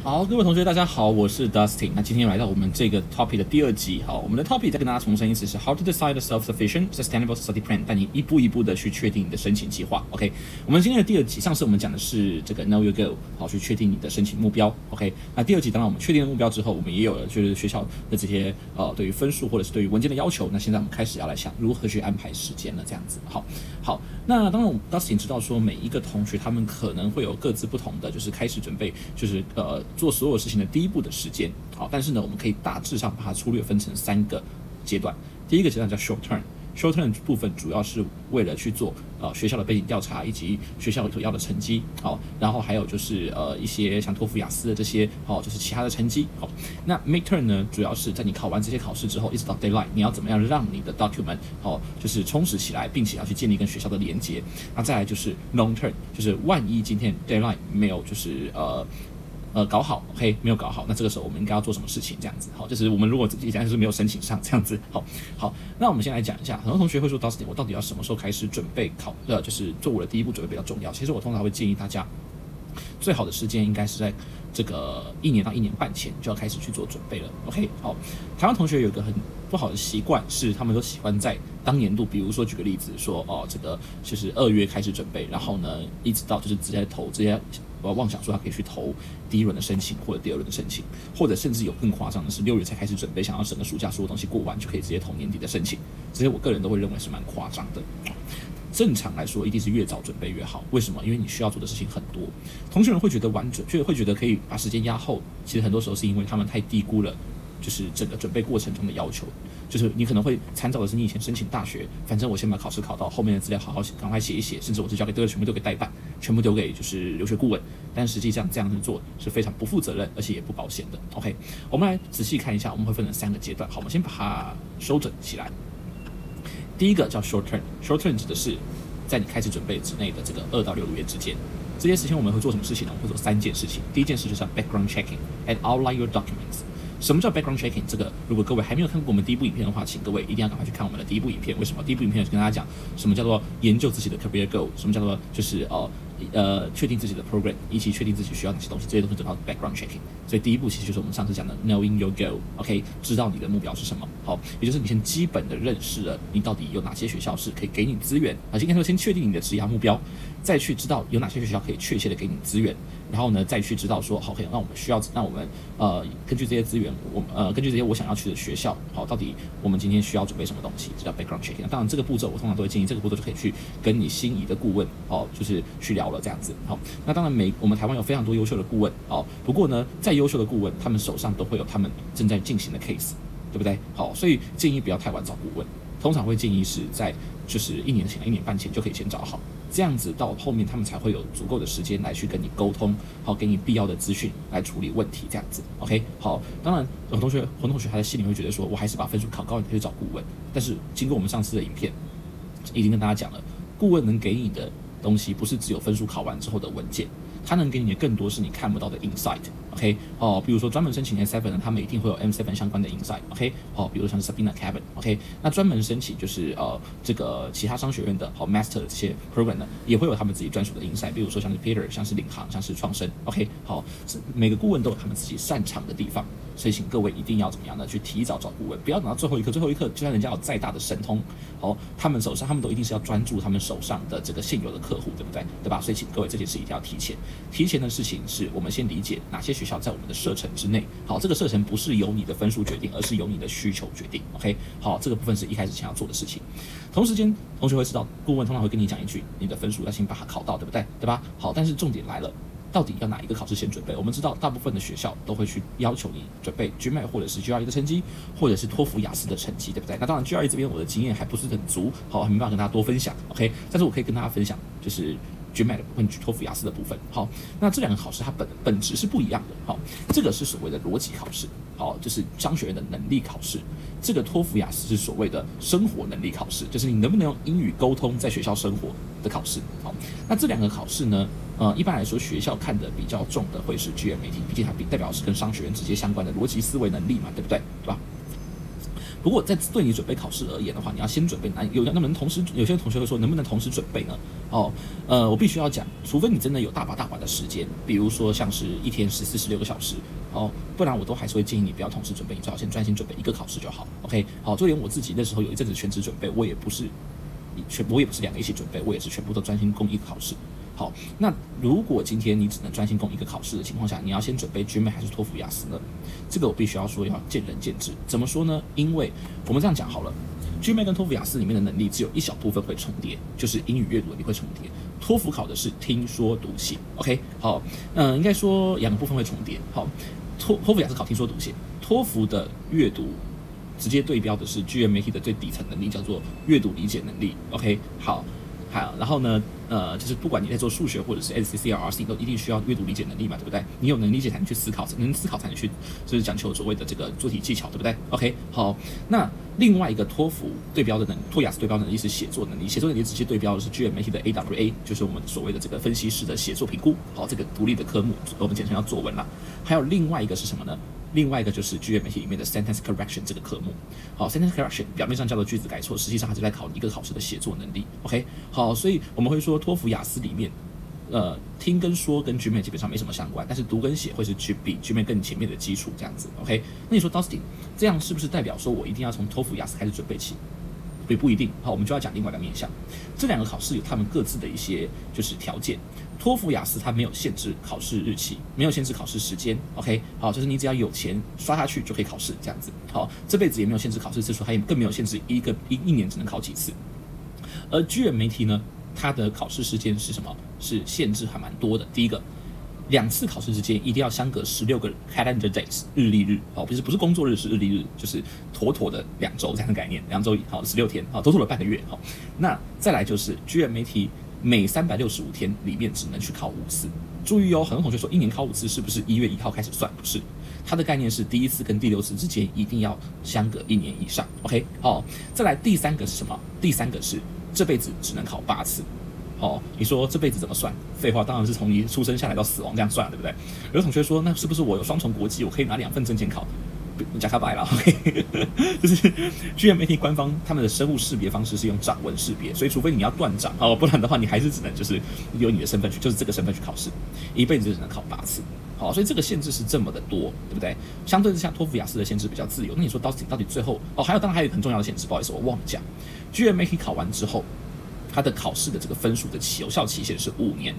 好，各位同学，大家好，我是 Dustin。那今天来到我们这个 topic 的第2集。好，我们的 topic 再跟大家重申一次是 How to decide a self-sufficient sustainable study plan， 带你一步一步的去确定你的申请计划。OK， 我们今天的第2集，上次我们讲的是这个 Know Your Goal， 好，去确定你的申请目标。OK， 那第2集当然我们确定了目标之后，我们也有了就是学校的这些对于分数或者是对于文件的要求。那现在我们开始要来想如何去安排时间了，这样子。好，那当然我们 Dustin 知道说每一个同学他们可能会有各自不同的，就是开始准备，就是做所有事情的第一步的时间。好，但是呢，我们可以大致上把它粗略分成3个阶段。第一个阶段叫 short term。short term 部分主要是为了去做学校的背景调查以及学校所要的成绩，好，然后还有就是一些像托福、雅思的这些，好，就是其他的成绩，好。那 mid term 呢，主要是在你考完这些考试之后，一直到 deadline， 你要怎么样让你的 document 好，就是充实起来，并且要去建立跟学校的连结。那再来就是 long term， 就是万一今天 deadline 没有就是搞好 ，OK， 没有搞好，那这个时候我们应该要做什么事情？这样子，好，就是我们如果自己就是没有申请上这样子，好，那我们先来讲一下，很多同学会说，Dustin，我到底要什么时候开始准备就是做我的第一步准备比较重要。其实我通常会建议大家，最好的时间应该是在这个1年到1年半前就要开始去做准备了。OK， 好，台湾同学有一个很不好的习惯是，他们都喜欢在当年度，比如说举个例子说，这个就是2月开始准备，然后呢，一直到就是直接妄想说他可以去投第1轮的申请或者第2轮的申请，或者甚至有更夸张的是6月才开始准备，想要整个暑假所有东西过完就可以直接投年底的申请。这些我个人都会认为是蛮夸张的。正常来说，一定是越早准备越好。为什么？因为你需要做的事情很多。同学们会觉得会觉得可以把时间压后，其实很多时候是因为他们太低估了，就是整个准备过程中的要求。就是你可能会参照的是你以前申请大学，反正我先把考试考到，后面的资料好好赶快写一写，甚至我就交给全部丢给代办，全部丢给就是留学顾问。但实际上这样子做是非常不负责任，而且也不保险的。OK， 我们来仔细看一下，我们会分成3个阶段。好，我们先把它收整起来。第一个叫 short term，short term 指的是在你开始准备之内的这个2到6个月之间。这些时间我们会做什么事情呢？我们会做3件事情。第一件事就是 background checking and outline your documents。什么叫 background checking？ 这个如果各位还没有看过我们第1部影片的话，请各位一定要赶快去看我们的第1部影片。为什么？第1部影片是跟大家讲什么叫做研究自己的 career goal， 什么叫做就是确定自己的 program， 以及确定自己需要哪些东西，这些都是得到 background checking。所以第1步其实就是我们上次讲的 knowing your goal，OK， 知道你的目标是什么。好，也就是你先基本的认识了你到底有哪些学校是可以给你资源，应该说先确定你的职业目标，再去知道有哪些学校可以确切的给你资源，然后呢再去知道说好，那我们根据这些资源，根据这些我想要去的学校，好，到底我们今天需要准备什么东西，这叫 background checking。那当然这个步骤我通常都会建议这个步骤就可以去跟你心仪的顾问，就是去聊了这样子。好，那当然我们台湾有非常多优秀的顾问，不过呢，再优秀的顾问，他们手上都会有他们正在进行的 case， 对不对？好，所以建议不要太晚找顾问，通常会建议是在就是1年前、1年半前就可以先找好，这样子到后面他们才会有足够的时间来去跟你沟通，好，给你必要的资讯来处理问题，这样子。OK， 好，当然很多同学他在心里会觉得说，我还是把分数考高，你可以找顾问。但是经过我们上次的影片，已经跟大家讲了，顾问能给你的东西不是只有分数考完之后的文件，它能给你的更多是你看不到的 insight。OK， 比如说专门申请 M7 呢，他们一定会有 M7 相关的 insight。OK， 比如说像是 Sabina Cabin。OK， 那专门申请就是这个其他商学院的Master 的这些 program 呢，也会有他们自己专属的 insight。比如说像是 Peter， 像是领航，像是创生。OK， 好，每个顾问都有他们自己擅长的地方，所以请各位一定要怎么样呢？去提早找顾问，不要等到最后一刻。最后一刻，就算人家有再大的神通，他们都一定是要专注他们手上的这个现有的客户，对不对？对吧？所以请各位这件事一定要提前。提前的事情是我们先理解哪些学校在我们的射程之内。好，这个射程不是由你的分数决定，而是由你的需求决定。OK， 好，这个部分是一开始想要做的事情。同时间，同学会知道，顾问通常会跟你讲一句，你的分数要先把它考到，对不对？对吧？好，但是重点来了。到底要哪一个考试先准备？我们知道大部分的学校都会去要求你准备 GMAT 或者是 GRE 的成绩，或者是托福、雅思的成绩，对不对？那当然 GRE 这边我的经验还不是很足，好，还没办法跟大家多分享 ，OK？ 但是我可以跟大家分享，就是GMAT 的部分、托福、雅思的部分。好，那这2个考试它本质是不一样的。好，这个是所谓的逻辑考试，好，就是商学院的能力考试。这个托福、雅思是所谓的生活能力考试，就是你能不能用英语沟通在学校生活的考试。好，那这2个考试呢？一般来说，学校看的比较重的会是 GMAT， 毕竟它代表是跟商学院直接相关的逻辑思维能力嘛，对不对？对吧？不过在对你准备考试而言的话，你要先准备有些同学会说能不能同时准备呢？我必须要讲，除非你真的有大把的时间，比如说像是一天14、16个小时，不然我都还是会建议你不要同时准备，你最好先专心准备一个考试就好。OK， 好，就连我自己那时候有一阵子全职准备，我也不是2个一起准备，我也是全部都专心攻一个考试。好，那如果今天你只能专心攻一个考试的情况下，你要先准备 GMAT 还是托福雅思呢？这个我必须要说要见仁见智。怎么说呢？因为我们这样讲好了，GMAT 跟托福雅思里面的能力只有一小部分会重叠，就是英语阅读能力会重叠。托福考的是听说读写 ，OK， 好，应该说2个部分会重叠。好，托福雅思考听说读写，托福的阅读直接对标的是 GMAT 的最底层能力，叫做阅读理解能力。OK， 好，然后呢，就是不管你在做数学或者是 SCC、RC， 都一定需要阅读理解能力嘛，对不对？你有能力理解才能去思考，能思考才能去就是讲求所谓的这个做题技巧，对不对 ？OK， 好，那另外一个托福对标的托雅思对标能力是写作能力，写作能力直接对标的是 GMAT 的 AWA， 就是我们所谓的这个分析师的写作评估，好，这个独立的科目我们简称叫作文啦。还有另外一个是什么呢？另外一个就是 GMAT 里面的 sentence correction 这个科目，好 ，sentence correction 表面上叫做句子改错，实际上它是在考你一个考试的写作能力。OK， 好，所以我们会说托福雅思里面，听跟说跟 GMAT 基本上没什么相关，但是读跟写会是比 GMAT 更前面的基础这样子。OK， 那你说 Dustin 这样是不是代表说我一定要从托福雅思开始准备起？不一定。好，我们就要讲另外一个面向，这2个考试有他们各自的一些就是条件。托福雅思它没有限制考试日期，没有限制考试时间 ，OK， 好，就是你只要有钱刷下去就可以考试这样子。好，这辈子也没有限制考试次数，它也更没有限制一年只能考几次。而 GMAT 呢，它的考试时间是什么？是限制还蛮多的。第一个，2次考试之间一定要相隔16个 calendar days 日历日，不是工作日，是日历日，就是妥妥的2周这样的概念，2周好16天，好，妥妥的半个月。好，那再来就是 GMAT。每365天里面只能去考5次，注意哦，很多同学说1年考5次是不是1月1号开始算？不是，它的概念是第1次跟第6次之间一定要相隔1年以上。OK， 好，再来第3个是什么？第3个是这辈子只能考8次。你说这辈子怎么算？废话，当然是从你出生下来到死亡这样算，对不对？有同学说，那是不是我有双重国籍，我可以拿2份证件考？加卡白了 ，OK， 就是 GMAT 官方他们的生物识别方式是用掌纹识别，所以除非你要断掌不然的话你还是只能就是有你的身份去，就是这个身份去考试，一辈子只能考8次。好，所以这个限制是这么的多，对不对？相对之下，托福雅思的限制比较自由。那你说到底最后当然还有一个很重要的限制，不好意思，我忘了讲 ，GMAT 考完之后。它的考试的这个分数的有效期限是5年，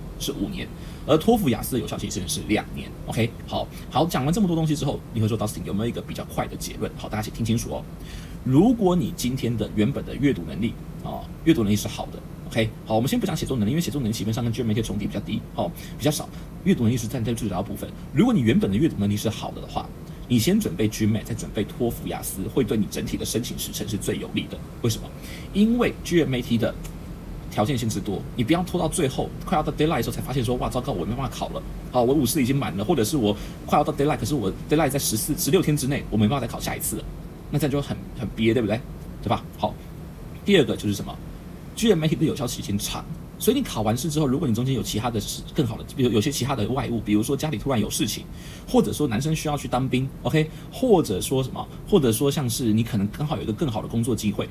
而托福雅思的有效期限是2年。OK， 好，讲完这么多东西之后，你会说 Dustin 有没有一个比较快的结论？好，大家请听清楚哦。如果你今天的原本的阅读能力阅读能力是好的 ，OK， 好，我们先不讲写作能力，因为写作能力基本上跟 GMAT 重叠比较低，比较少，阅读能力是占最主要的部分。如果你原本的阅读能力是好的话，你先准备 GMAT， 再准备托福雅思，会对你整体的申请时程是最有利的。为什么？因为 GMAT 的条件限制多，你不要拖到最后，快要到 deadline 的时候才发现说，哇，糟糕，我没办法考了，我50已经满了，或者是我快要到 deadline， 可是我 deadline 在16天之内，我没办法再考下一次了，那这样就很憋，对不对？对吧？好，第二个就是什么 ？GMAT 的有效期间长，所以你考完试之后，如果你中间有其他的更好的，比如有些其他的外物，比如说家里突然有事情，或者说男生需要去当兵 ，OK， 或者说什么，或者说像是你可能刚好有一个更好的工作机会。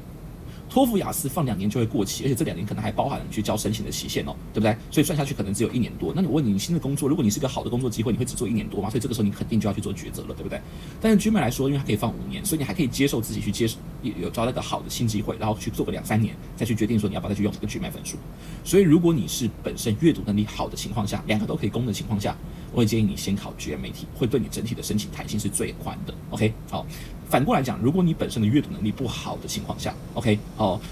托福雅思放2年就会过期，而且这2年可能还包含了你去交申请的期限对不对？所以算下去可能只有1年多。那我问你，新的工作，如果你是个好的工作机会，你会只做1年多吗？所以这个时候你肯定就要去做抉择了，对不对？但是 GMAT 来说，因为它可以放5年，所以你还可以接受自己去有找到一个好的新机会，然后去做个2-3年，再去决定说你要不要再去用这个 GMAT 分数。所以如果你是本身阅读能力好的情况下，2个都可以攻的情况下，我会建议你先考 GMAT， 会对你整体的申请弹性是最宽的。OK， 好。反过来讲，如果你本身的阅读能力不好的情况下 ，OK，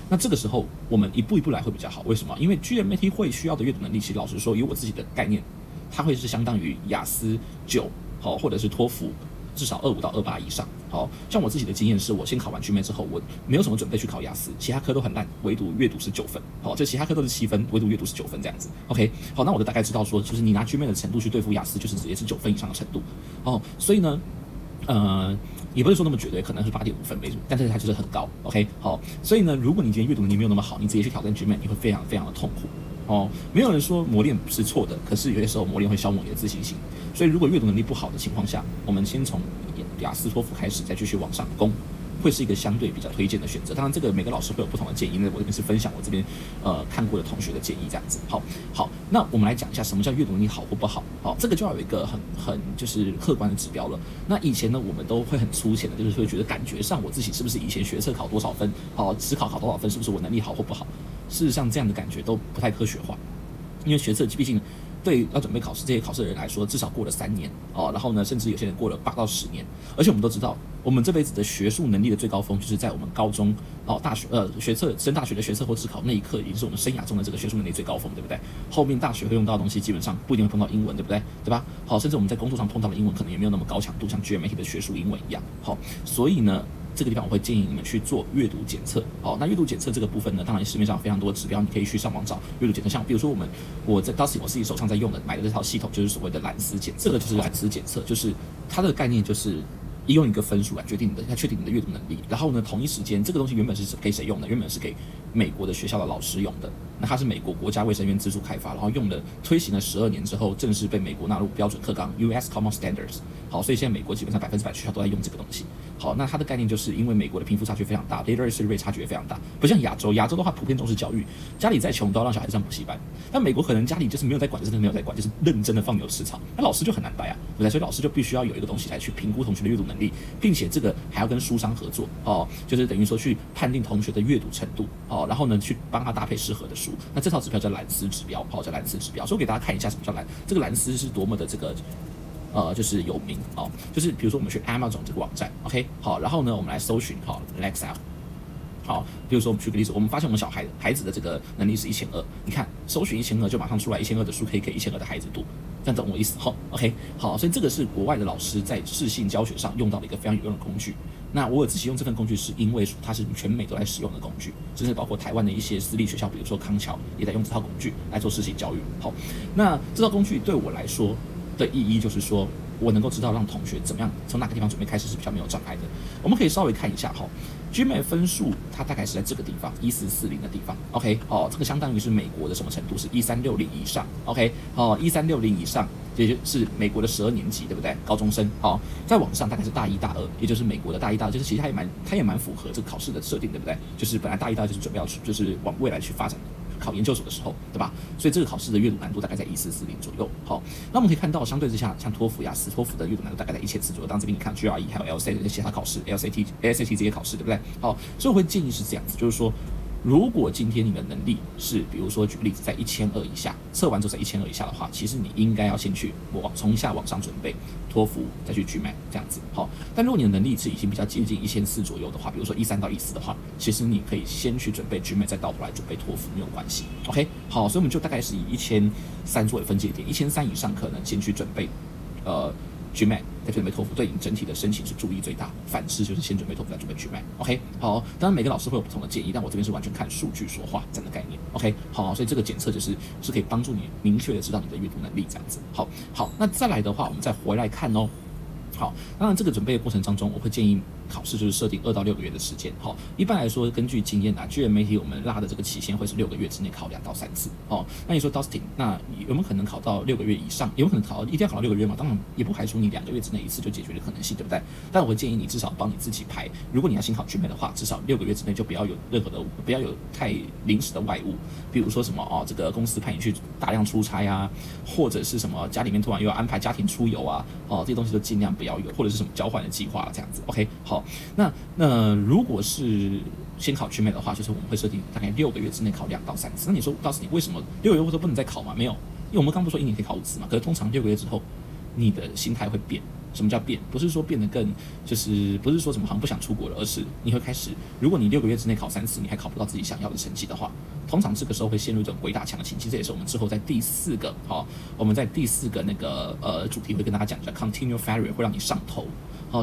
那这个时候我们一步一步来会比较好。为什么？因为 GMAT 会需要的阅读能力，其实老实说，以我自己的概念，它会是相当于雅思9，或者是托福至少25到28以上。像我自己的经验是，我先考完 GMAT 之后，我没有什么准备去考雅思，其他科都很烂，唯独阅读是9分。就其他科都是7分，唯独阅读是9分这样子。OK， 好，那我就大概知道说，就是你拿 GMAT 的程度去对付雅思，就是直接是9分以上的程度。所以呢，也不是说那么绝对，可能是8.5分为主，但是它就是很高。OK， 好，所以呢，如果你今天阅读能力没有那么好，你直接去挑战 GMAT， 你会非常非常的痛苦。没有人说磨练是错的，可是有些时候磨练会消磨你的自信心。所以如果阅读能力不好的情况下，我们先从雅思、托福开始，再继续往上攻。会是一个相对比较推荐的选择。当然，这个每个老师会有不同的建议，那我这边是分享我这边看过的同学的建议这样子。好，那我们来讲一下什么叫阅读能力好或不好。好，这个就要有一个很就是客观的指标了。那以前呢，我们都会很粗浅的，就是会觉得感觉上我自己是不是以前学测考多少分，指考多少分，是不是我能力好或不好？事实上，这样的感觉都不太科学化，因为学测毕竟对要准备考试这些考试的人来说，至少过了3年然后呢，甚至有些人过了8到10年，而且我们都知道，我们这辈子的学术能力的最高峰，就是在我们高中大学学测升大学的学测或指考那一刻，已经是我们生涯中的这个学术能力最高峰，对不对？后面大学会用到的东西，基本上不一定会碰到英文，对不对？对吧？好，甚至我们在工作上碰到的英文，可能也没有那么高强度，像 GMAT 的学术英文一样。好，所以呢，这个地方我会建议你们去做阅读检测。好，那阅读检测这个部分呢，当然市面上非常多的指标，你可以去上网找阅读检测。像比如说我在当时我自己手上在用的买的这套系统，就是所谓的蓝思检测。这个就是蓝思检测，就是它的概念就是用一个分数来确定你的阅读能力。然后呢，同一时间这个东西原本是给谁用的？原本是给美国的学校的老师用的。那它是美国国家卫生院自主开发，然后推行了12年之后，正式被美国纳入标准课纲 US Common Standards。好，所以现在美国基本上100%学校都在用这个东西。好，那它的概念就是因为美国的贫富差距非常大 ，literacy rate 差距也非常大，不像亚洲的话普遍重视教育，家里再穷都要让小孩子上补习班。但美国可能家里就是没有在管，真的没有在管，就是认真的放牛吃草，那老师就很难带啊，对不对？所以老师就必须要有一个东西来去评估同学的阅读能力，并且这个还要跟书商合作就是等于说去判定同学的阅读程度然后呢去帮他搭配适合的书。那这套指标叫蓝思指标，叫蓝思指标。所以我给大家看一下什么叫这个蓝思是多么的这个。就是有名就是比如说我们去 Amazon 这个网站 ，OK， 好，然后呢，我们来搜寻Lexile， 好，比如说我们举个例子，我们发现我们孩子的这个能力是1200，你看搜寻1200就马上出来1200的书可以给1200的孩子读，这样懂我意思？OK， 好，所以这个是国外的老师在视性教学上用到的一个非常有用的工具。那我有自己用这份工具，是因为它是全美都在使用的工具，甚至包括台湾的一些私立学校，比如说康桥也在用这套工具来做视性教育。好，那这套工具对我来说的意义就是说，我能够知道让同学怎么样从哪个地方准备开始是比较没有障碍的。我们可以稍微看一下GMAT 分数它大概是在这个地方1440的地方 ，OK， 这个相当于是美国的什么程度？是1360以上 ，OK， 1360以上，也就是美国的12年级，对不对？高中生，再往上大概是大1、大2，也就是美国的大1、大2，就是其实它也蛮符合这个考试的设定，对不对？就是本来大1、大2就是准备要就是往未来去发展的。考研究所的时候，对吧？所以这个考试的阅读难度大概在1440左右。好，那我们可以看到，相对之下，像托福、雅思，托福的阅读难度大概在1400左右。当这边你看 GRE 还有 LSAT 其他考试 ，ASAT 这些考试，对不对？好，所以我会建议是这样子，就是说，如果今天你的能力是，比如说举个例子，在1200以下，测完之后在1200以下的话，其实你应该要先去从下往上准备托福，再去 GMAT 这样子。好，但如果你的能力是已经比较接近1400左右的话，比如说13到14的话，其实你可以先去准备 GMAT， 再倒回来准备托福，没有关系。OK， 好，所以我们就大概是以1300作为分界点，1300以上可能先去准备GMAT， 再准备托福，对你整体的申请是注意最大。反之就是先准备托福，再准备 GMAT。OK， 好，当然每个老师会有不同的建议，但我这边是完全看数据说话这样的概念。OK， 好，所以这个检测是可以帮助你明确的知道你的阅读能力这样子。好，那再来的话，我们再回来看好，当然这个准备的过程当中，我会建议考试就是设定2到6个月的时间。好，一般来说，根据经验GMAT 我们拉的这个期限会是6个月之内考2到3次。那你说 Dustin， 那有没有可能考到6个月以上？有没有可能一定要考到6个月吗？当然也不排除你2个月之内一次就解决的可能性，对不对？但我会建议你至少帮你自己排，如果你要新考 GMAT 的话，至少6个月之内就不要有不要有太临时的外物，比如说什么这个公司派你去大量出差啊，或者是什么家里面突然又要安排家庭出游啊，这些东西都尽量不要有，或者是什么交换的计划这样子。OK， 好，那如果是先考 GMAT 的话，就是我们会设定大概6个月之内考2到3次。那你说，告诉你为什么6个月都不能再考吗？没有，因为我们刚不是说1年可以考5次嘛？可是通常6个月之后，你的心态会变。什么叫变？不是说变得更，就是不是说什么好像不想出国了，而是你会开始，如果你6个月之内考3次，你还考不到自己想要的成绩的话，通常这个时候会陷入一种鬼打墙的情境。这也是我们之后在第4个，我们在第4个那个主题会跟大家讲，叫 continue failure， 会让你上头。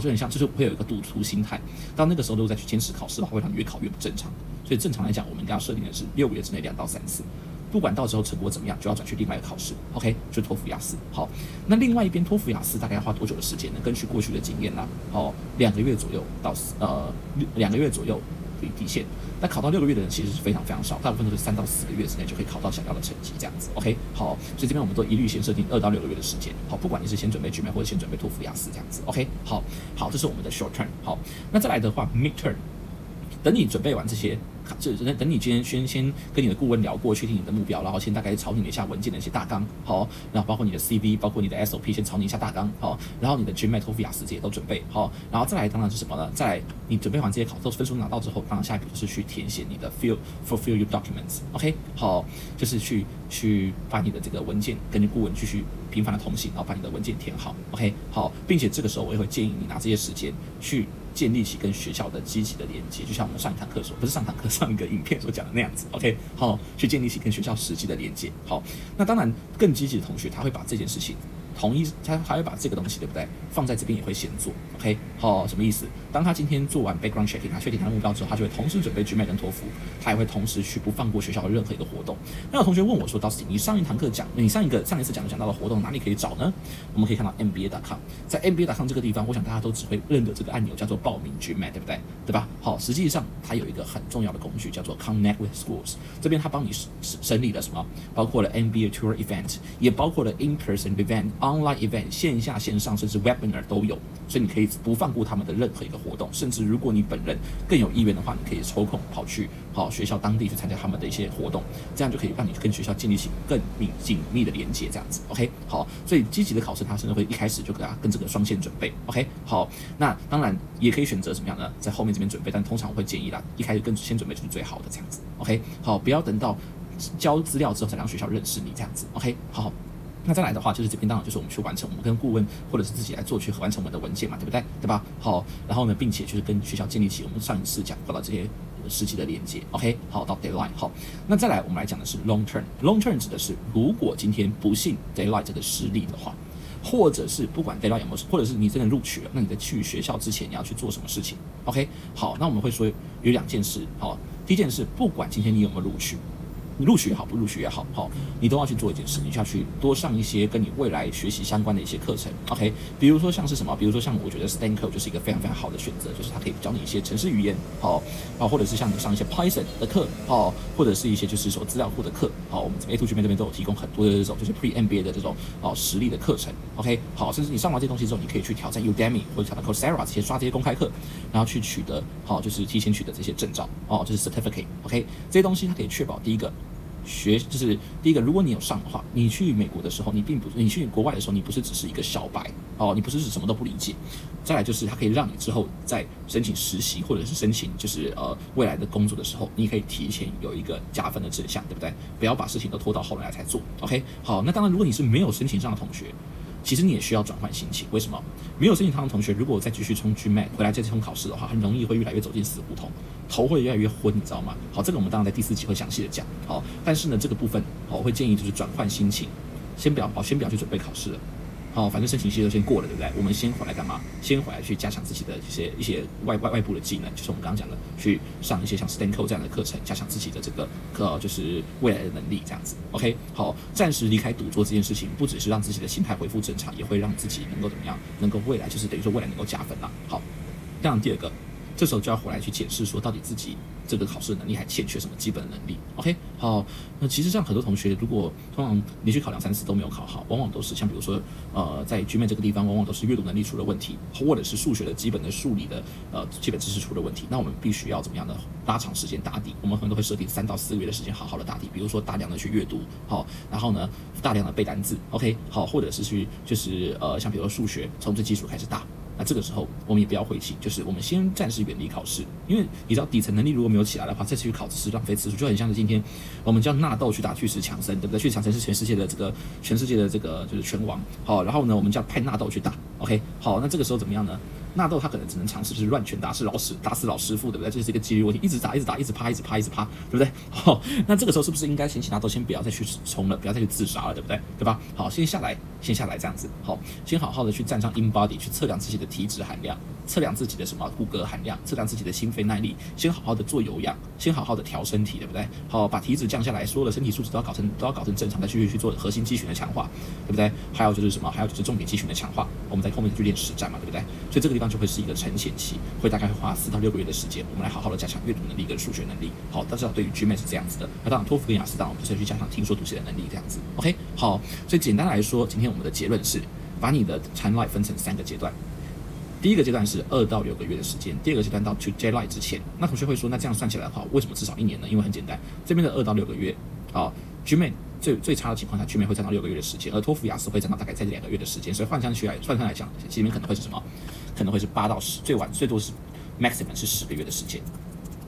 就很像，就是会有一个赌徒心态。到那个时候，如果再去坚持考试的话，会让你越考越不正常。所以正常来讲，我们应该要设定的是6个月之内2到3次。不管到时候成果怎么样，就要转去另外一个考试 ，OK， 就托福雅思。好，那另外一边托福雅思大概要花多久的时间呢？根据过去的经验2个月左右到2个月左右底线。那考到6个月的人其实是非常非常少，大部分都是3到4个月之内就可以考到想要的成绩这样子。OK， 好，所以这边我们都一律先设定2到6个月的时间。好，不管你是先准备 GMAT 或者先准备托福雅思这样子。OK， 好，这是我们的 short term。好，那再来的话 mid term， 等你准备完这些。等你今天先跟你的顾问聊过，确定你的目标，然后先大概草拟一下文件的一些大纲，好，然后包括你的 CV， 包括你的 SOP， 先草拟一下大纲，好，然后你的 GMAT、托福、雅思这些都准备好，然后再来当然是什么呢？再来你准备完这些考试分数拿到之后，当然下一步就是去填写你的 fulfill your documents，OK， 好，就是去把你的这个文件跟你顾问继续频繁的通信，然后把你的文件填好 ，OK， 好，并且这个时候我也会建议你拿这些时间去建立起跟学校的积极的连接，就像我们上一堂课不是上堂课，上一个影片所讲的那样子 ，OK， 好，去建立起跟学校实际的连接。好，那当然更积极的同学他会把这件事情他还会把这个东西对不对放在这边也会先做 ，OK， 好，什么意思？当他今天做完 background checking， 他确定他的目标之后，他就会同时准备 GMAT 跟托福，他也会同时去不放过学校的任何一个活动。那有同学问我说 ，Dustin， 你上一次讲到的活动哪里可以找呢？我们可以看到 MBA.com， 在 MBA.com 这个地方，我想大家都只会认得这个按钮叫做报名 GMAT， 对不对？对吧？好，实际上它有一个很重要的工具叫做 Connect with Schools， 这边它帮你整理了什么？包括了 MBA Tour Event， 也包括了 In-person Event、Online Event， 线下、线上，甚至 Webinar 都有，所以你可以不放过他们的任何一个活动，甚至如果你本人更有意愿的话，你可以抽空跑去学校当地去参加他们的一些活动，这样就可以让你跟学校建立起更紧密的连接，这样子 ，OK， 好，所以积极的考试它甚至会一开始就跟这个双线准备 ，OK， 好，那当然也可以选择怎么样呢，在后面这边准备，但通常我会建议啦，一开始先准备就是最好的这样子 ，OK， 好，不要等到交资料之后才让学校认识你这样子 ，OK， 好。那再来的话，就是这边当然就是我们去完成我们跟顾问或者是自己来做去完成我们的文件嘛，对不对？对吧？好，然后呢，并且就是跟学校建立起我们上一次讲过的这些实际的连接 ，OK， 好，到 deadline 好，那再来我们来讲的是 long term 指的是如果今天不幸 deadline 这个失利的话，或者是不管 deadline 有没有，或者是你真的录取了，那你在去学校之前你要去做什么事情 ？OK， 好，那我们会说有2件事，好，第一件事，不管今天你有没有录取。你录取也好，不录取也好，你都要去做一件事，你就要去多上一些跟你未来学习相关的一些课程 ，OK？ 比如说像是什么？比如说像我觉得 stanCode 就是一个非常非常好的选择，就是它可以教你一些程式语言，或者是像你上一些 Python 的课，或者是一些就是说资料库的课，我们A2 GMAT 这边都有提供很多的这种就是 Pre-MBA 的这种实力的课程 ，OK？ 好，甚至你上完这些东西之后，你可以去挑战 Udemy 或者挑战 Coursera 这些刷这些公开课，然后去取得就是提前取得这些证照，就是 certificate，OK？ 这些东西它可以确保第一个。就是第一个，如果你有上的话，你去美国的时候，你去国外的时候，你不是只是一个小白你不是什么都不理解。再来就是它可以让你之后在申请实习或者是申请就是未来的工作的时候，你可以提前有一个加分的志向，对不对？不要把事情都拖到后来才做。OK， 好，那当然，如果你是没有申请上的同学。其实你也需要转换心情，为什么？没有申请上的同学，如果再继续冲 GMAT 回来再冲考试的话，很容易会越来越走进死胡同，头会越来越昏，你知道吗？好，这个我们当然在第4集会详细的讲。好，但是呢，这个部分我会建议就是转换心情，先不要去准备考试了。反正申请期都先过了，对不对？我们先回来干嘛？先回来去加强自己的一些外部的技能，就是我们刚刚讲的，去上一些像 stanCode 这样的课程，加强自己的这个就是未来的能力，这样子。OK， 好，暂时离开赌桌这件事情，不只是让自己的心态恢复正常，也会让自己能够怎么样？能够未来就是等于说未来能够加分啦。好，这样第2个。这时候就要回来去检视，说到底自己这个考试能力还欠缺什么基本的能力。OK， 好，那其实像很多同学，如果通常连续考2、3次都没有考好，往往都是像比如说在 GMAT 这个地方，往往都是阅读能力出了问题，或者是数学的基本的数理的基本知识出了问题。那我们必须要怎么样的拉长时间打底？我们可能都会设定3到4个月的时间，好好的打底。比如说大量的去阅读，然后呢大量的背单字 ，OK， 好，或者是去就是像比如说数学从最基础开始打。那这个时候我们也不要晦气，就是我们先暂时远离考试，因为你知道底层能力如果没有起来的话，再去考试浪费次数，就很像是今天我们叫纳豆去打巨石强森，对不对？巨石强森是全世界的这个就是拳王，好，然后呢我们叫派纳豆去打 ，OK， 好，那这个时候怎么样呢？纳豆他可能只能尝试就是乱拳打死老师傅，对不对？这是一个几率问题，一直打，一直趴，对不对？好，那这个时候是不是应该先请纳豆先不要再去冲了，不要再去自杀了，对不对？对吧？好，先下来先下来这样子，好，先好好的去站上 InBody 去测量自己的体脂含量，测量自己的什么骨骼含量，测量自己的心肺耐力，先好好的做有氧，先好好的调身体，对不对？好，把体脂降下来，所有的身体素质都要搞成正常，再去做核心肌群的强化，对不对？还有就是什么？还有就是重点肌群的强化，我们在后面去练实战嘛，对不对？所以这个地方就会是一个沉潜期，大概会花4到6个月的时间，我们来好好的加强阅读能力跟数学能力。好，至少对于 GMAT 是这样子的。那当然托福跟雅思当然我们就是要去加强听说读写的能力这样子。OK， 好，所以简单来说，今天我们的结论是把你的 timeline 分成3个阶段。第一个阶段是2到6个月的时间，第二个阶段到 to J-Line 之前。那同学会说，那这样算起来的话，为什么至少1年呢？因为很简单，这边的2到6个月啊 ，GMAT 最差的情况下 ，GMAT 会占到6个月的时间，而托福雅思会占到大概在2个月的时间，所以算上来讲，这边可能会是什么？可能会是8到10，最多是 maximum 是10个月的时间。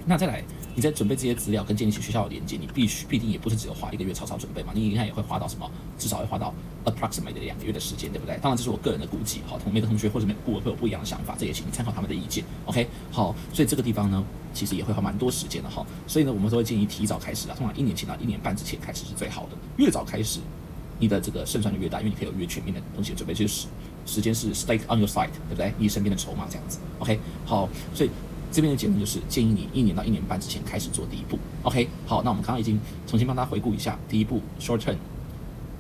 那再来，你在准备这些资料跟建立起学校的连接，你必定也不是只有花1个月草草准备嘛，你应该也会花到什么？至少会花到 approximate 2个月的时间，对不对？当然这是我个人的估计，好，每个同学或者每个顾问会有不一样的想法，这也请你参考他们的意见。OK， 好，所以这个地方呢，其实也会花蛮多时间的哈。所以呢，我们都会建议提早开始啊，通常1年前到1年半之前开始是最好的，越早开始，你的这个胜算就越大，因为你可以有越全面的东西准备，就是时间是 stake on your side， 对不对？你身边的筹码这样子。OK， 好，所以这边的结论就是建议你1年到1年半之前开始做第一步。OK， 好，那我们刚刚已经重新帮大家回顾一下，第一步 short term，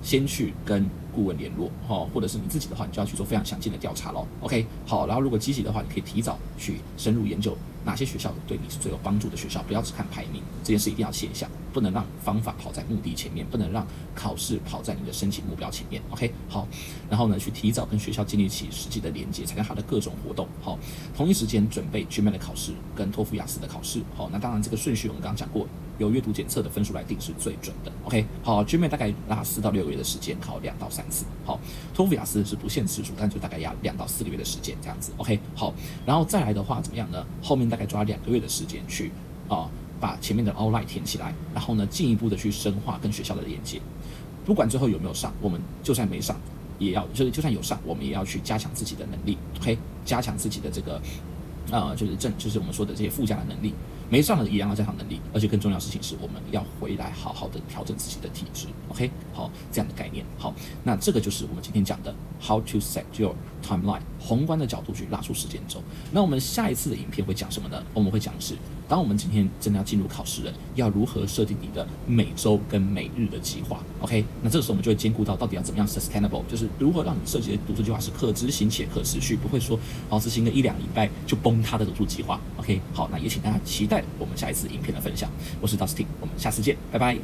先去跟顾问联络，或者是你自己的话，你就要去做非常详尽的调查咯。OK， 好，然后如果积极的话，你可以提早去深入研究哪些学校对你是最有帮助的学校，不要只看排名，这件事一定要写下，不能让方法跑在目的前面，不能让考试跑在你的申请目标前面。OK， 好，然后呢，去提早跟学校建立起实际的连接，参加它的各种活动。好，同一时间准备 GMAT 的考试跟托福雅思的考试。好，那当然这个顺序我们刚刚讲过，由阅读检测的分数来定是最准的。OK， 好 ，GMAT 大概拉4到6个月的时间，考2到3次。好，托福雅思是不限次数，但就大概压2到4个月的时间这样子。OK， 好，然后再来的话怎么样呢？后面大概抓2个月的时间去把前面的 outline 填起来，然后呢进一步的去深化跟学校的连接。不管最后有没有上，我们就算没上，也要就算有上，我们也要去加强自己的能力。OK， 加强自己的这个就是我们说的这些附加的能力。没上了一样要加强能力，而且更重要的事情是我们要回来好好的调整自己的体质。OK， 好，这样的概念。好，那这个就是我们今天讲的 How to set your timeline， 宏观的角度去拉出时间轴。那我们下一次的影片会讲什么呢？我们会讲的是，当我们今天真的要进入考试了，要如何设定你的每周跟每日的计划。OK， 那这个时候我们就会兼顾到底要怎么样 sustainable， 就是如何让你设计的读书计划是可执行且可持续，不会说执行个1-2礼拜就崩塌的读书计划。OK， 好，那也请大家期待我们下一次影片的分享。我是 Dustin， 我们下次见，拜拜。